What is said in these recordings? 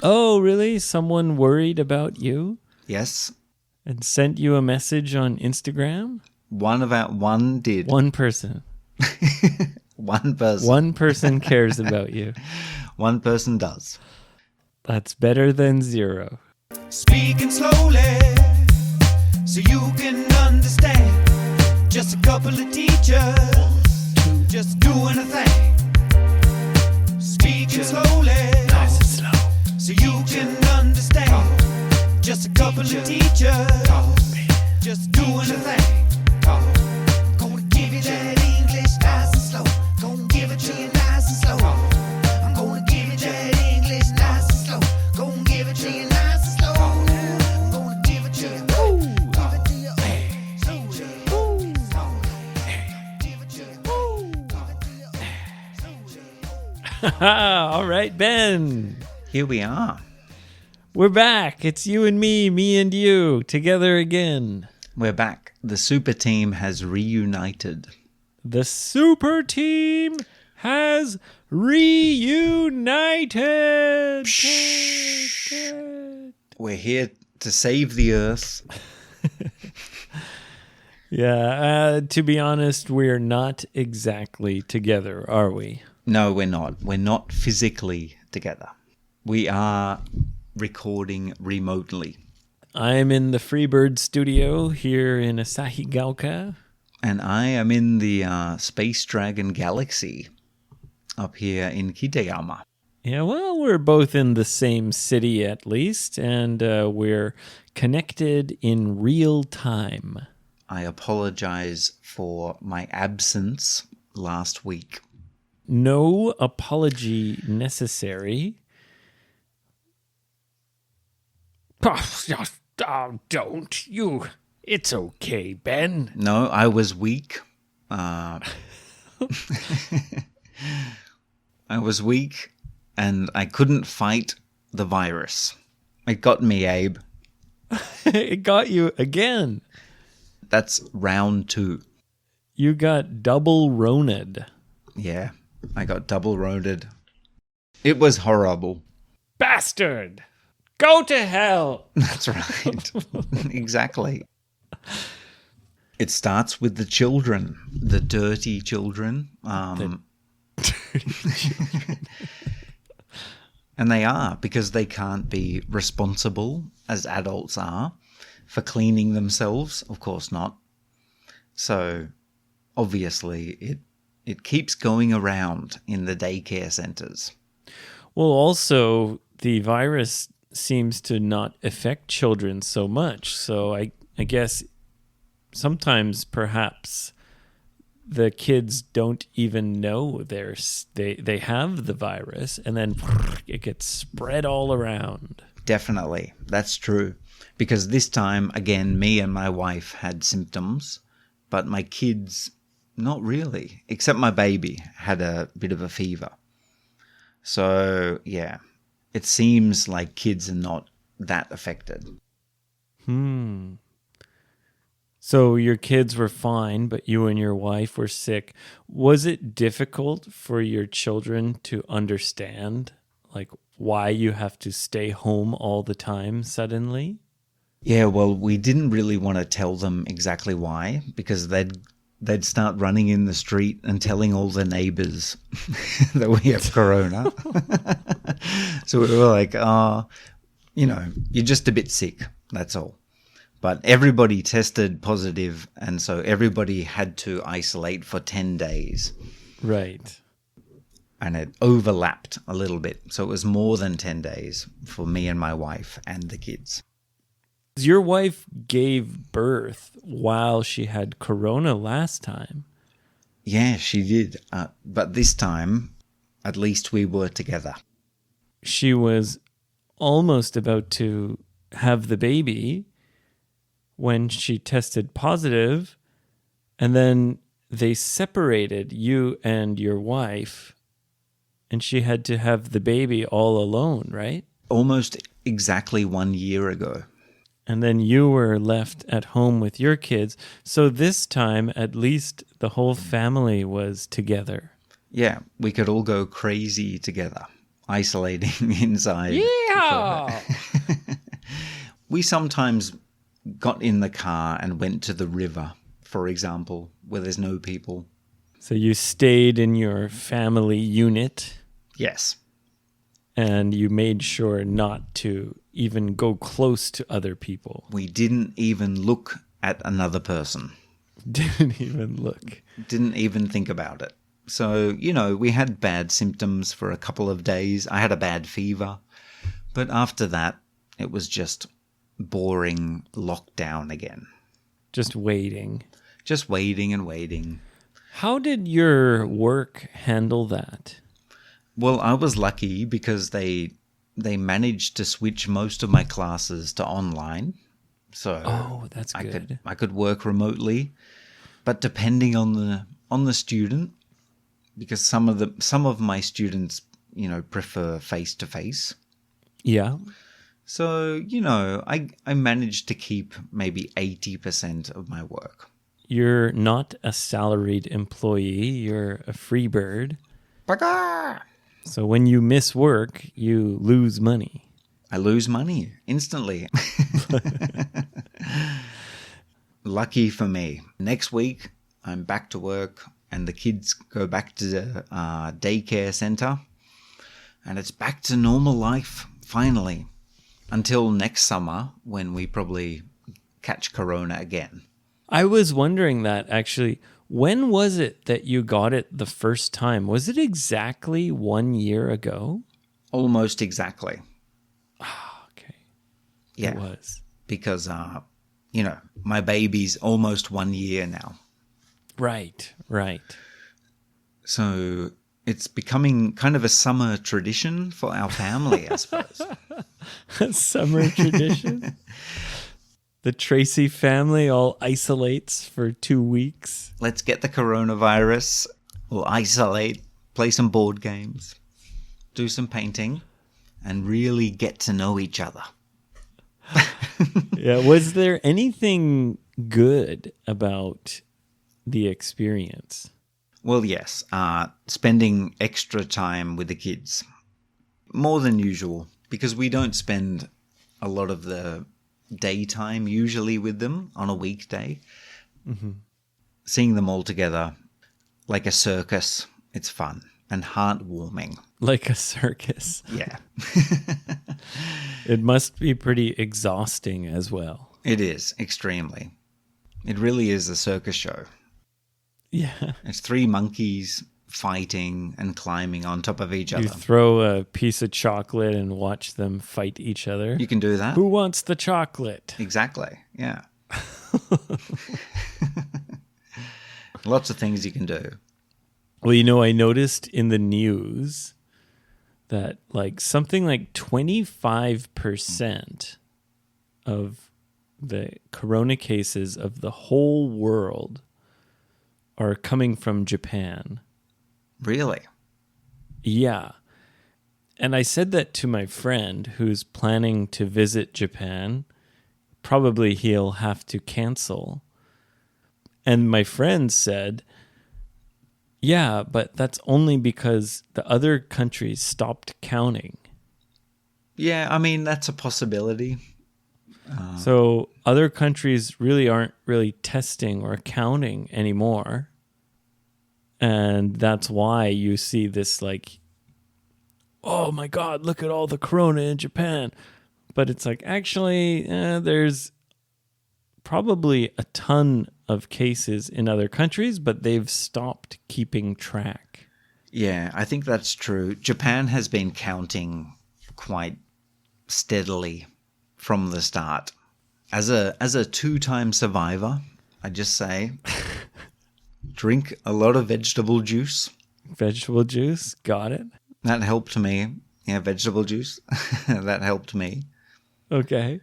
Oh, really? Someone worried about you Yes, and sent you a message on Instagram? one did. One person. One person. One person cares about you. One person does. That's better than zero. Speaking slowly so you can understand. Just a couple of teachers just doing a thing. Speaking slowly Nice and slow. so you can understand. Just a couple of teachers just doing a thing. Gonna give you that English nice and slow. Gonna give it to you nice and slow. I'm gonna give you that English nice and slow. Gonna give it to you nice and slow. I'm gonna give it to you. Give it to you. Slowly. Give it to you. Give it to you. All right, Ben. Here we are. We're back. It's you and me and you, together again. We're back. The super team has reunited. The super team has reunited. We're here to save the earth. Yeah, to be honest, we're not exactly together, are we? No, we're not. We're not physically together. We are recording remotely. I'm in the Freebird studio here in Asahigaoka. And I am in the Space Dragon Galaxy up here in Kitayama. Yeah, well, we're both in the same city at least, and we're connected in real time. I apologize for my absence last week. No apology necessary. Oh, don't you. It's okay, Ben. No, I was weak. I was weak and I couldn't fight the virus. It got me, Abe. It got you again. That's round 2. You got double Roned. Yeah, I got double roaded. It was horrible. Bastard! Go to hell! That's right. Exactly. It starts with the children, the dirty children. And they are, because they can't be responsible, as adults are, for cleaning themselves. Of course not. So, obviously, it keeps going around in the daycare centers. Well, also, the virus seems to not affect children so much. So I guess sometimes perhaps the kids don't even know they have the virus, and then it gets spread all around. Definitely. That's true. Because this time, again, me and my wife had symptoms, but my kids, not really, except my baby had a bit of a fever. So, yeah, it seems like kids are not that affected. So your kids were fine, but you and your wife were sick. Was it difficult for your children to understand, like, why you have to stay home all the time suddenly? Yeah, well, we didn't really want to tell them exactly why, because they'd start running in the street and telling all the neighbors that we have corona. So we were like, you're just a bit sick, that's all. But everybody tested positive, and so everybody had to isolate for 10 days. Right. And it overlapped a little bit. So it was more than 10 days for me and my wife and the kids. Your wife gave birth while she had corona last time. Yeah, she did. But this time, at least we were together. She was almost about to have the baby when she tested positive, and then they separated, you and your wife, and she had to have the baby all alone, right? Almost exactly 1 year ago. And then you were left at home with your kids. So this time, at least the whole family was together. Yeah, we could all go crazy together. isolating inside. Yeah. We sometimes got in the car and went to the river, for example, where there's no people. So you stayed in your family unit Yes. and you made sure not to even go close to other people. We didn't even look at another person. Didn't even look. Didn't even think about it. So, we had bad symptoms for a couple of days. I had a bad fever. But after that, it was just boring lockdown again. Just waiting. Just waiting and waiting. How did your work handle that? Well, I was lucky because they managed to switch most of my classes to online. So That's I good. could work remotely. But depending on the student, because some of my students, prefer face to face. Yeah. So, I managed to keep maybe 80% of my work. You're not a salaried employee. You're a free bird. Baga! So when you miss work, you lose money. I lose money instantly. Lucky for me. Next week, I'm back to work and the kids go back to the daycare center. And it's back to normal life, finally. Until next summer, when we probably catch corona again. I was wondering that, actually. When was it that you got it the first time? Was it exactly 1 year ago? Almost exactly. Okay. Yeah. It was. Because, my baby's almost 1 year now. Right. So it's becoming kind of a summer tradition for our family, I suppose. Summer tradition. The Tracy family all isolates for 2 weeks. Let's get the coronavirus. We'll isolate, play some board games, do some painting, and really get to know each other. Yeah. Was there anything good about the experience? Well, yes. Spending extra time with the kids. More than usual, because we don't spend a lot of the daytime usually with them on a weekday. Mm-hmm. Seeing them all together like a circus, it's fun and heartwarming. Like a circus. Yeah. It must be pretty exhausting as well. It is, extremely. It really is a circus show. Yeah. It's 3 monkeys fighting and climbing on top of each You other. throw a piece of chocolate and watch them fight each other. You can do that. Who wants the chocolate? Exactly, yeah. Lots of things you can do. Well, I noticed in the news that something like 25% of the corona cases of the whole world are coming from Japan. Really? Yeah. And I said that to my friend who's planning to visit Japan. Probably he'll have to cancel. And my friend said, yeah, but that's only because the other countries stopped counting. Yeah, I mean, that's a possibility. So other countries really aren't really testing or counting anymore. And that's why you see this oh my God, look at all the corona in Japan. But it's actually, there's probably a ton of cases in other countries, but they've stopped keeping track. Yeah, I think that's true. Japan has been counting quite steadily from the start. As a 2-time survivor, I just say, drink a lot of vegetable juice. Vegetable juice, got it. That helped me. Yeah, vegetable juice. That helped me. Okay.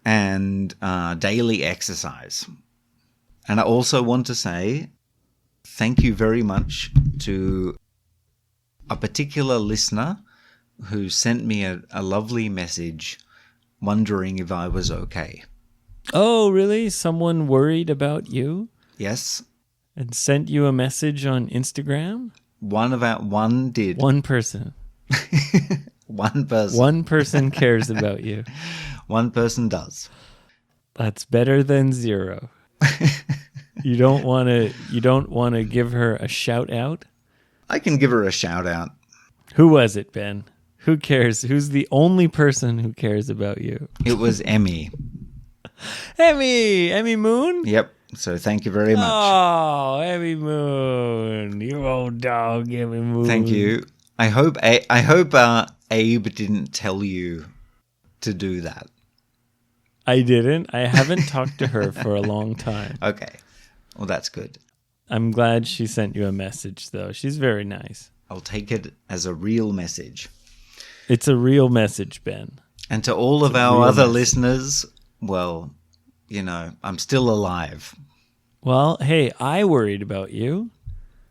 And daily exercise. And I also want to say thank you very much to a particular listener who sent me a lovely message wondering if I was okay. Oh, really? Someone worried about you Yes, and sent you a message on Instagram? one did. One person. One person. One person cares about you. One person does. That's better than zero. You don't want to give her a shout out? I can give her a shout out. Who was it, Ben? Who cares? Who's the only person who cares about you? It was Emmy. Emmy Moon? Yep. So thank you very much. Oh, Emmy Moon. You old dog, Emmy Moon. Thank you. I hope Abe didn't tell you to do that. I didn't. I haven't talked to her for a long time. Okay. Well, that's good. I'm glad she sent you a message, though. She's very nice. I'll take it as a real message. It's a real message, Ben. And to all of our other listeners, well, you know, I'm still alive. Well, hey, I worried about you.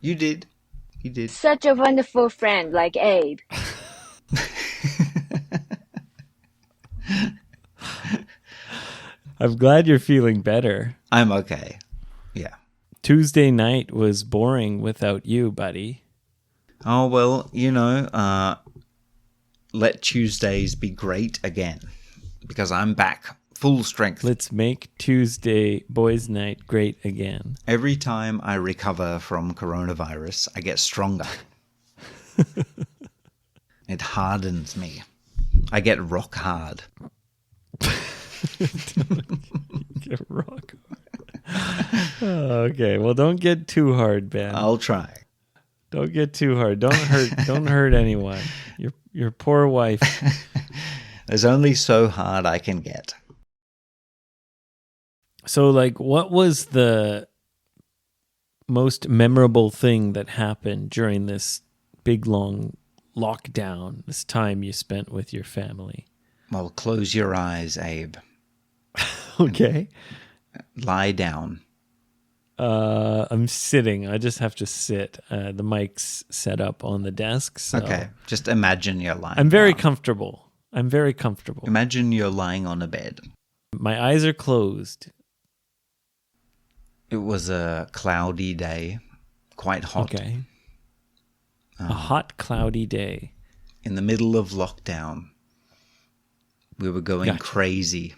You did. You did. Such a wonderful friend like Abe. I'm glad you're feeling better. I'm okay. Yeah. Tuesday night was boring without you, buddy. Oh, well, you know, let Tuesdays be great again because I'm back full strength. Let's make Tuesday boys' night great again. Every time I recover from coronavirus, I get stronger. It hardens me. I get rock hard. Get rock. Okay, well, don't get too hard, Ben. I'll try. Don't get too hard. Don't hurt anyone. Your poor wife. There's only so hard I can get. So, like, what was the most memorable thing that happened during this big, long lockdown, this time you spent with your family? Well, close your eyes, Abe. Okay. Lie down. I'm sitting. I just have to sit. The mic's set up on the desk. So Okay, just imagine you're lying I'm very down. comfortable. I'm very comfortable. Imagine you're lying on a bed. My eyes are closed. It was a cloudy day, quite hot. Okay. A hot, cloudy day. In the middle of lockdown. We were going Gotcha.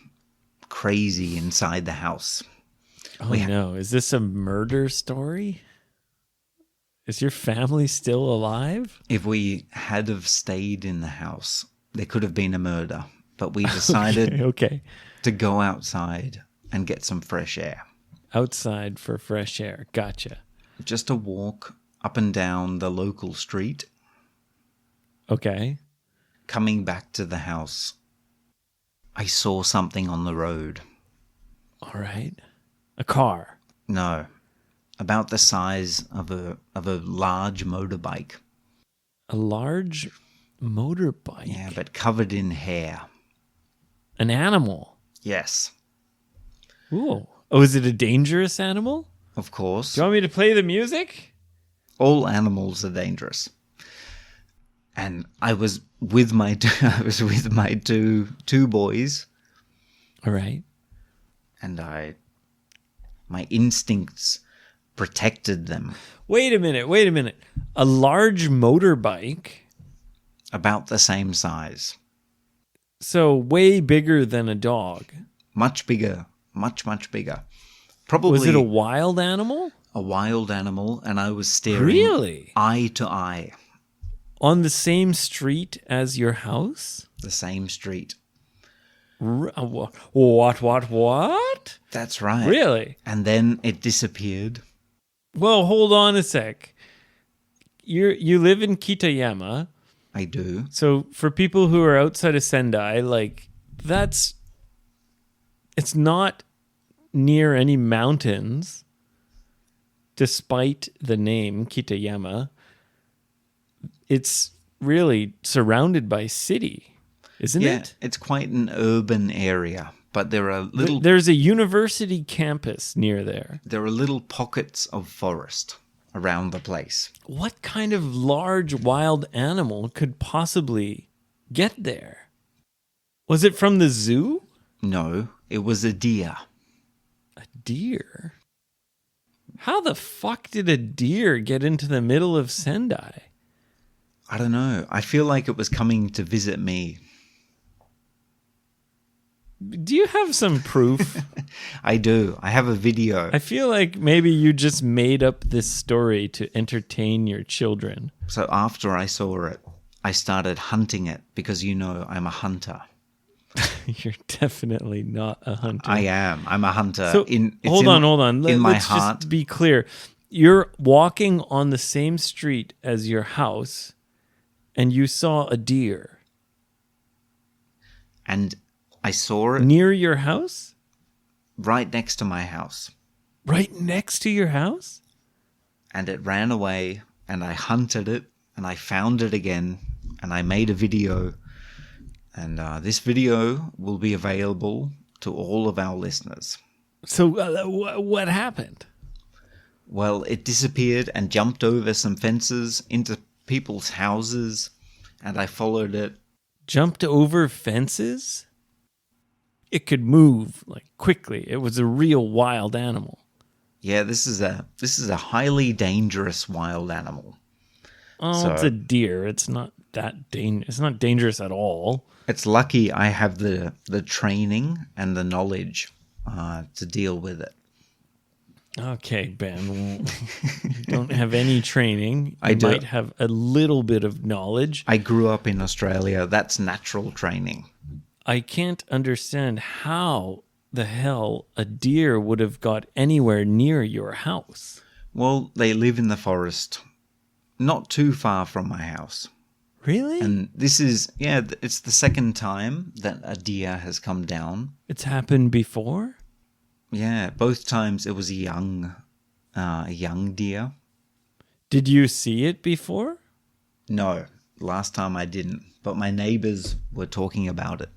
crazy inside the house. Oh, no. Is this a murder story? Is your family still alive? If we had have stayed in the house, there could have been a murder. But we decided Okay. to go outside and get some fresh air. Outside for fresh air. Gotcha. Just a walk up and down the local street. Okay. Coming back to the house, I saw something on the road. All right. A car. No, about the size of a large motorbike. A large motorbike. Yeah, but covered in hair. An animal. Yes, Ooh. Oh, is it a dangerous animal? of course. Do you want me to play the music? All animals are dangerous. And I was with my two boys, All right. and my instincts protected them. Wait a minute. A large motorbike. About the same size. So way bigger than a dog. Much bigger. Much bigger. Probably Was it a wild animal? a wild animal, and I was staring Really? eye to eye. On the same street as your house? The same street. What? That's right. Really? And then it disappeared. Well, hold on a sec. You live in Kitayama. I do. So for people who are outside of Sendai, like it's not near any mountains, despite the name Kitayama. It's really surrounded by city, isn't it? It's quite an urban area, but there are There's a university campus near there. little pockets of forest around the place. What kind of large wild animal could possibly get there? Was it from the zoo? No, it was a deer. A deer? How the fuck did a deer get into the middle of Sendai? I don't know. I feel like it was coming to visit me. Do you have some proof? I do. I have a video. I feel like maybe you just made up this story to entertain your children. So after I saw it, I started hunting it because I'm a hunter. You're definitely not a hunter. I am. I'm a hunter. So hold on. In my Let's heart. just be clear. You're walking on the same street as your house, and you saw a deer And I saw it near your house, right next to my house. right next to your house. And it ran away, and I hunted it, and I found it again, and I made a video. And this video will be available to all of our listeners. So what happened? Well, it disappeared and jumped over some fences into people's houses, and I followed it. Jumped over fences? It could move like quickly. It was a real wild animal. Yeah, this is a highly dangerous wild animal. Oh, it's a deer. It's not that dangerous. It's not dangerous at all. It's lucky I have the training and the knowledge to deal with it. Okay, Ben. Well, you don't have any training. I You do. might have a little bit of knowledge. I grew up in Australia. That's natural training. I can't understand how the hell a deer would have got anywhere near your house. Well, they live in the forest, not too far from my house. Really? And this is, it's the second time that a deer has come down. It's happened before? Yeah, both times it was a young deer. Did you see it before? No, last time I didn't, but my neighbors were talking about it.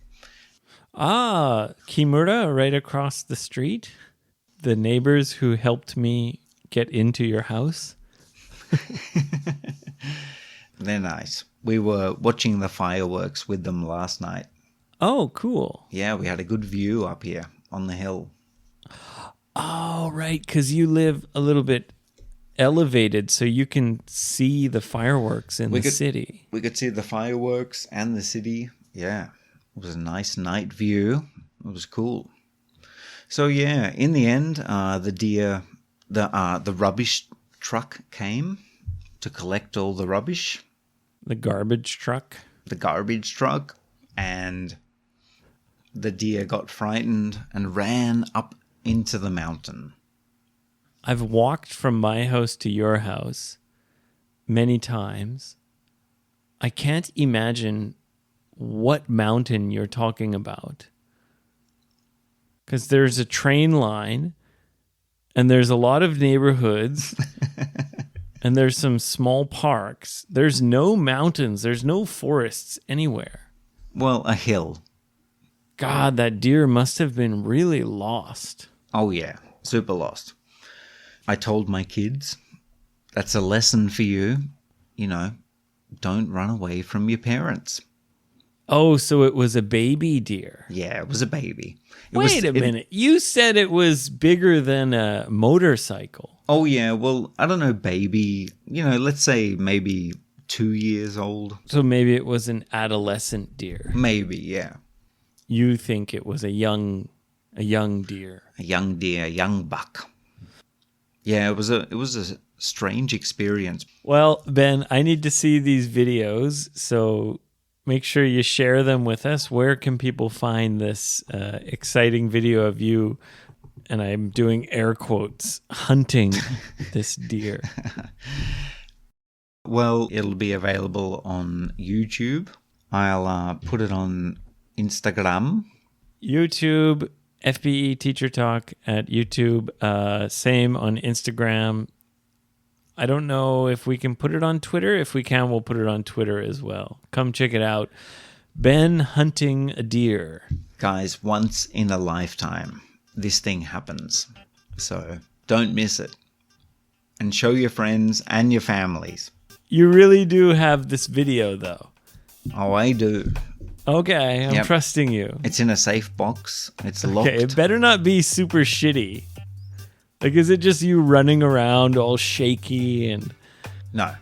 Ah, Kimura, right across the street. The neighbors who helped me get into your house. They're nice. We were watching the fireworks with them last night. Oh, cool. Yeah, we had a good view up here on the hill. Oh, right, because you live a little bit elevated, so you can see the fireworks in the city. We could see the fireworks and the city. Yeah, it was a nice night view. It was cool. So yeah, in the end, the rubbish truck came to collect all the rubbish. The garbage truck. The garbage truck, and the deer got frightened and ran up into the mountain. I've walked from my house to your house many times. I can't imagine what mountain you're talking about. Because there's a train line, and there's a lot of neighborhoods, and there's some small parks. There's no mountains. There's no forests anywhere. Well, a hill. God, that deer must have been really lost. Oh yeah, super lost. I told my kids, that's a lesson for you. Don't run away from your parents. Oh, so it was a baby deer. Yeah, it was a baby. Wait a minute. You said it was bigger than a motorcycle. Oh yeah, well, I don't know, baby. Let's say maybe 2 years old. So maybe it was an adolescent deer. Maybe, yeah. You think it was a young deer. A young deer, young buck. Yeah, it was a strange experience. Well, Ben, I need to see these videos, so make sure you share them with us. Where can people find this exciting video of you, and I'm doing air quotes, hunting this deer? Well, it'll be available on YouTube. I'll put it on Instagram. YouTube, FBE Teacher Talk at YouTube. Same on Instagram. I don't know if we can put it on Twitter. If we can, we'll put it on Twitter as well. Come check it out. Ben hunting a deer. Guys, once in a lifetime, this thing happens. So don't miss it. And show your friends and your families. You really do have this video, though. Oh, I do. Okay, I'm Yep. trusting you. It's in a safe box. It's locked. Okay, it better not be super shitty. Like, is it just you running around all shaky and... No.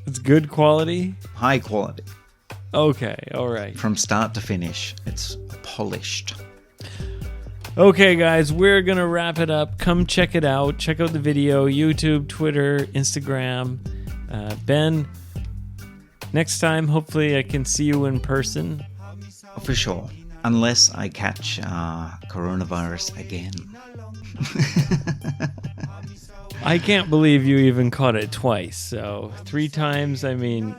It's good quality? High quality. Okay, all right. From start to finish. It's polished. Okay, guys, we're going to wrap it up. Come check it out. Check out the video, YouTube, Twitter, Instagram. Ben, next time, hopefully I can see you in person. For sure. Unless I catch coronavirus again. I can't believe you even caught it twice. So 3 times, I mean,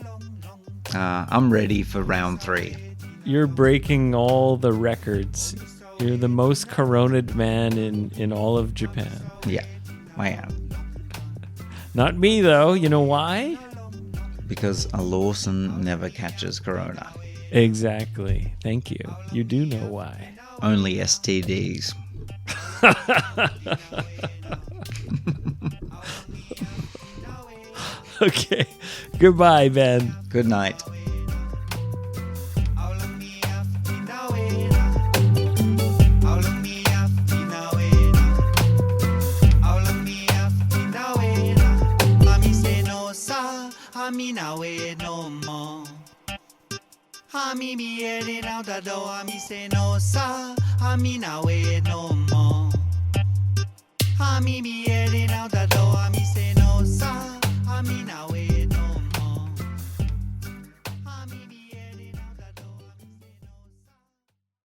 I'm ready for round 3. you're breaking all the records. You're the most coronaed man in all of Japan. Yeah, I am. Not me, though. You know why? Because a Lawson never catches corona. Exactly. Thank you. You do know why. Only STDs. Okay. Goodbye, Ben. Good night. Hami mi eri now da do hami say no sa hami na we no more. Hami mi eri now da do hami say no